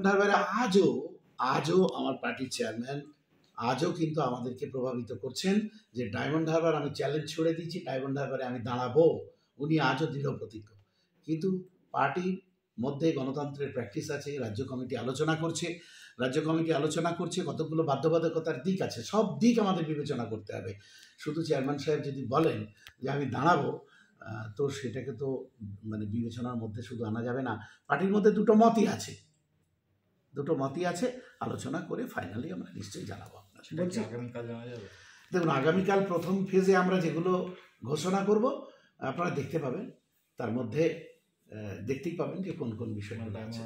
Diamond হারবারে আজও আমার পার্টির চেয়ারম্যান আজও কিন্তু আমাদেরকে প্রভাবিত করছেন যে ডায়মন্ড হারবার আমি চ্যালেঞ্জ ছুড়ে দিয়েছি, ডায়মন্ড হারবারে আমি দাঁড়াবো। উনি আজও দৃঢ় প্রতিজ্ঞ। কিন্তু পার্টির মধ্যে গণতন্ত্রের প্র্যাকটিস আছে, রাজ্য কমিটি আলোচনা করছে, কতগুলো বাধ্যবাধকতার দিক আছে, সব দিক আমাদের বিবেচনা করতে হবে। শুধু চেয়ারম্যান সাহেব যদি বলেন যে আমি দাঁড়াবো, তো সেটাকে তো মানে বিবেচনার মধ্যে শুধু আনা যাবে না। পার্টির মধ্যে দুটো মতই আছে, আলোচনা করে ফাইনালি আমরা নিশ্চয়ই জানাবো আপনার। আগামীকাল জানা যাবে? দেখুন, আগামীকাল প্রথম ফেজে আমরা যেগুলো ঘোষণা করব আপনারা দেখতে পাবেন, তার মধ্যে দেখতেই পাবেন যে কোন কোন বিষয়গুলো আছে।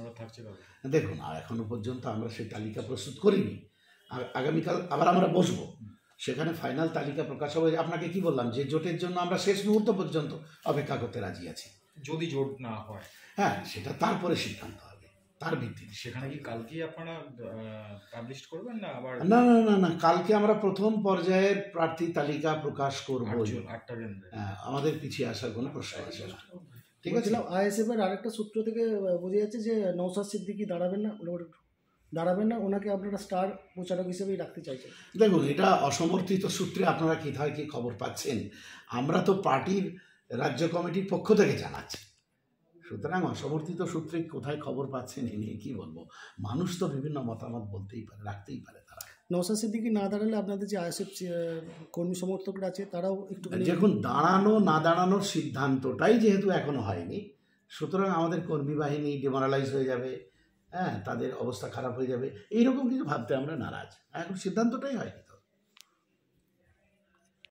দেখুন, আর এখনো পর্যন্ত আমরা সেই তালিকা প্রস্তুত করিনি। আগামীকাল আবার আমরা বসবো, সেখানে ফাইনাল তালিকা প্রকাশ হবে। আপনাকে কি বললাম যে জোটের জন্য আমরা শেষ মুহূর্ত পর্যন্ত অপেক্ষা করতে রাজি আছি। যদি জোট না হয়, হ্যাঁ, সেটা তারপরে সিদ্ধান্ত হবে, তার ভিত্তিতে। সেখানে কি কালকেই আপনারা পাবলিশ করবেন না আবার? না, কালকে আমরা প্রথম পর্যায়ের প্রার্থী তালিকা প্রকাশ করব। আমাদের পিছিয়ে আসার কোনো প্রশ্ন আসে না। ঠিক আছে। আইএসএফ এর আরেকটা সূত্র থেকে বোঝা যাচ্ছে যে নওশাদ সিদ্দিকী দাঁড়াবেন না, ওনাকে আপনারা স্টার প্রচারক হিসেবেই রাখতে চাইছেন। দেখুন, এটা অসমর্থিত সূত্রে আপনারা কোথায় কি খবর পাচ্ছেন? আমরা তো পার্টির রাজ্য কমিটির পক্ষ থেকে জানাচ্ছি, সুতরাং অসমর্থিত সূত্রে কোথায় খবর পাচ্ছেন এ নিয়ে কি বলবো। মানুষ তো বিভিন্ন মতামত বলতেই পারে, রাখতেই পারে। তারা নওশাদ সিদ্দিকী না দাঁড়ালে আপনাদের যে আইএসএফ কর্মী সমর্থকরা আছে তারাও একটু দেখুন, দাঁড়ানো না দাঁড়ানোর সিদ্ধান্তটাই যেহেতু এখনো হয়নি, সুতরাং আমাদের কর্মী বাহিনী ডিমোরালাইজ হয়ে যাবে, হ্যাঁ, তাদের অবস্থা খারাপ হয়ে যাবে, এইরকম কিছু ভাবতে আমরা নারাজ। এখন সিদ্ধান্তটাই হয়নি।